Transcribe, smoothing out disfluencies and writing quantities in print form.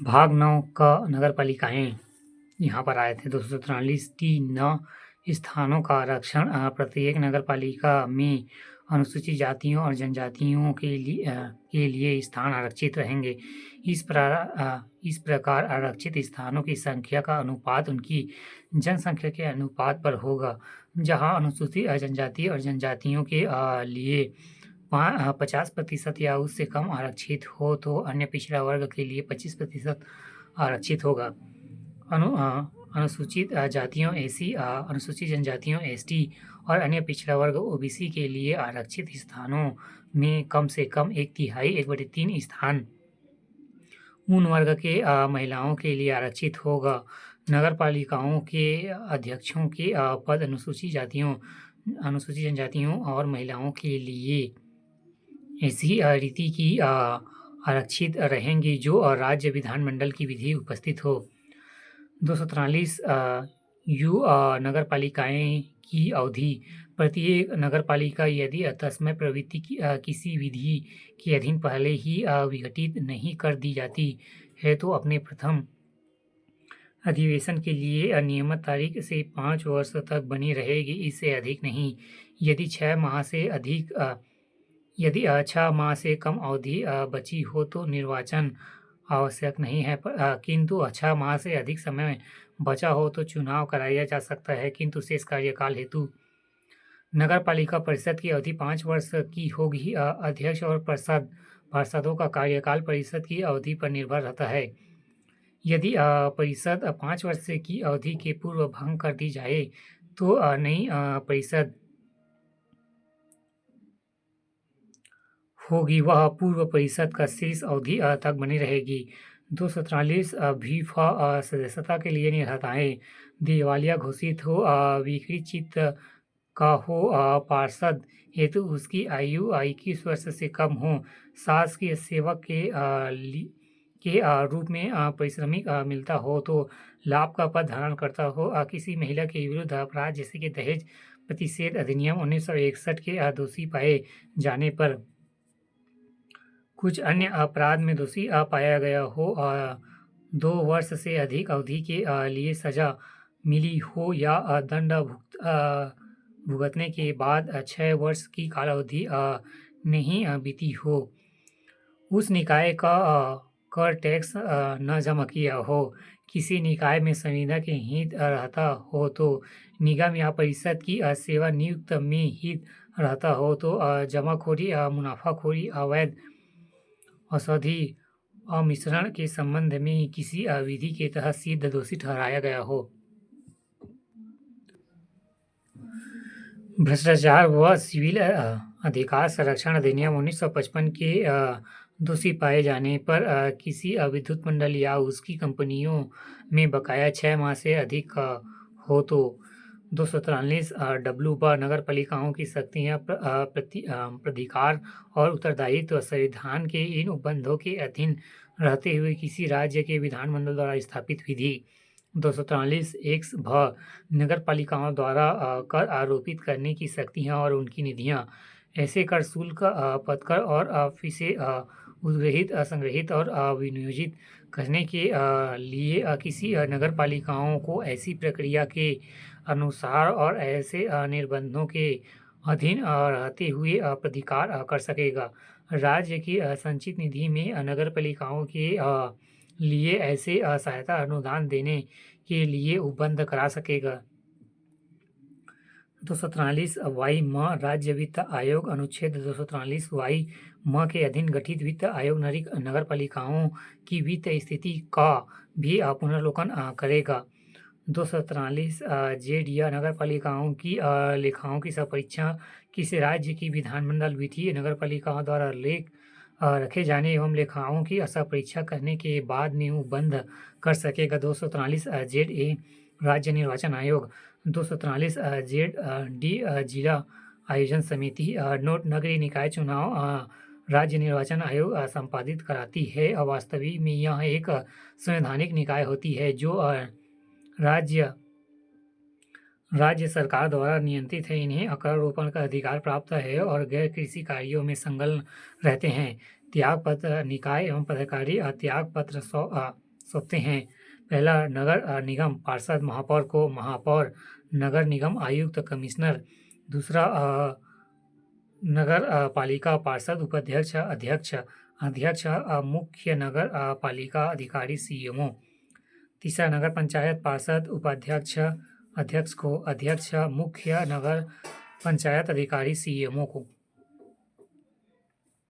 भाग 9 का नगरपालिकाएँ यहाँ पर आए थे। 243 टी 9 स्थानों का आरक्षण प्रत्येक नगरपालिका में अनुसूचित जातियों और जनजातियों के लिए स्थान आरक्षित रहेंगे। इस प्रकार आरक्षित स्थानों की संख्या का अनुपात उनकी जनसंख्या के अनुपात पर होगा। जहाँ अनुसूचित जनजाति और जनजातियों के लिए 50% या उससे कम आरक्षित हो तो अन्य पिछड़ा वर्ग के लिए 25% आरक्षित होगा। अनुसूचित जातियों एससी, अनुसूचित जनजातियों एसटी और अन्य पिछड़ा वर्ग ओबीसी के लिए आरक्षित स्थानों में कम से कम 1/3 1/3 स्थान उन वर्ग के महिलाओं के लिए आरक्षित होगा। नगरपालिकाओं के अध्यक्षों के पद अनुसूचित जातियों, अनुसूचित जनजातियों और महिलाओं के लिए ऐसी रीति की आरक्षित रहेंगी जो राज्य विधानमंडल की विधि उपस्थित हो। 243 यू नगरपालिकाएं की अवधि। प्रत्येक नगरपालिका यदि तत्समय प्रवृत्ति की किसी विधि के अधीन पहले ही विघटित नहीं कर दी जाती है तो अपने प्रथम अधिवेशन के लिए नियमित तारीख से 5 वर्ष तक बनी रहेगी, इससे अधिक नहीं। यदि 6 माह से कम अवधि बची हो तो निर्वाचन आवश्यक नहीं है, किंतु 6 माह से अधिक समय बचा हो तो चुनाव कराया जा सकता है, किंतु शेष कार्यकाल हेतु नगरपालिका परिषद की अवधि 5 वर्ष की होगी। अध्यक्ष और पार्षदों का कार्यकाल परिषद की अवधि पर निर्भर रहता है। यदि परिषद 5 वर्ष की अवधि के पूर्व भंग कर दी जाए तो नई परिषद होगी, वह पूर्व परिषद का शेष अवधि तक बनी रहेगी। 243 भीफा सदस्यता के लिए निर्धारिताएं। दिवालिया घोषित हो, विकृत का हो पार्षद हेतु उसकी आयु 21 वर्ष से कम हो, शासकीय सेवक के रूप में पारिश्रमिक मिलता हो तो लाभ का पद धारण करता हो, किसी महिला के विरुद्ध अपराध जैसे कि दहेज प्रतिषेध अधिनियम 1961 के दोषी पाए जाने पर, कुछ अन्य अपराध में दोषी पाया गया हो, 2 वर्ष से अधिक अवधि के लिए सजा मिली हो या दंड भुगतने के बाद 6 वर्ष की कालावधि नहीं बीती हो, उस निकाय का कर टैक्स न जमा किया हो, किसी निकाय में संविदा के हित रहता हो तो निगम या परिषद की सेवा नियुक्त में हित रहता हो तो जमाखोरी, मुनाफाखोरी, अवैध औषधि मिश्रण के संबंध में किसी विधि के तहत सिद्ध दोषी ठहराया गया हो। भ्रष्टाचार व सिविल अधिकार संरक्षण अधिनियम 1955 के दोषी पाए जाने पर किसी विद्युत मंडल या उसकी कंपनियों में बकाया 6 माह से अधिक हो तो 243 डब्ल्यू ब नगरपालिकाओं की शक्तियाँ, प्राधिकार और उत्तरदायित्व संविधान के इन उपबंधों के अधीन रहते हुए किसी राज्य के विधानमंडल द्वारा स्थापित विधि। 243 एक्स भ नगरपालिकाओं द्वारा कर आरोपित करने की शक्तियाँ और उनकी निधियाँ। ऐसे कर शुल्क, पदकर और फीसें उद्ग्रहित, संग्रहित और विनियोजित करने के लिए किसी नगरपालिकाओं को ऐसी प्रक्रिया के अनुसार और ऐसे निर्बंधों के अधीन रहते हुए प्राधिकार कर सकेगा। राज्य की संचित निधि में नगरपालिकाओं के लिए ऐसे सहायता अनुदान देने के लिए उपबंध करा सकेगा। 243 वाई म राज्य वित्त आयोग अनुच्छेद 243 वाई म के अधीन गठित वित्त आयोग नगरपालिकाओं की वित्त स्थिति का भी पुनर्लोकन करेगा। 243 जेड या नगरपालिकाओं की लेखाओं की सपरीक्षा किसी राज्य की विधानमंडल विधि नगरपालिकाओं द्वारा लेख रखे जाने एवं लेखाओं की सपरीक्षा करने के बाद में उपबंध कर सकेगा। 243 जेड ए राज्य निर्वाचन आयोग। 243 जेड डी जिला आयोजन समिति। नोट नगरीय निकाय चुनाव राज्य निर्वाचन आयोग संपादित कराती है। वास्तविक में यह एक संवैधानिक निकाय होती है जो राज्य सरकार द्वारा नियंत्रित है। इन्हें करारोपण का अधिकार प्राप्त है और गैर कृषि कार्यों में संलग्न रहते हैं। त्यागपत्र निकाय एवं पदाधिकारी त्यागपत्र सौंपते हैं। पहला नगर निगम पार्षद महापौर को महापौर, नगर निगम आयुक्त, कमिश्नर। दूसरा नगर पालिका पार्षद, उपाध्यक्ष, अध्यक्ष, अध्यक्ष मुख्य नगर पालिका अधिकारी सीएमओ। तीसरा नगर पंचायत पार्षद, उपाध्यक्ष, अध्यक्ष को, अध्यक्ष मुख्य नगर पंचायत अधिकारी सीएमओ को।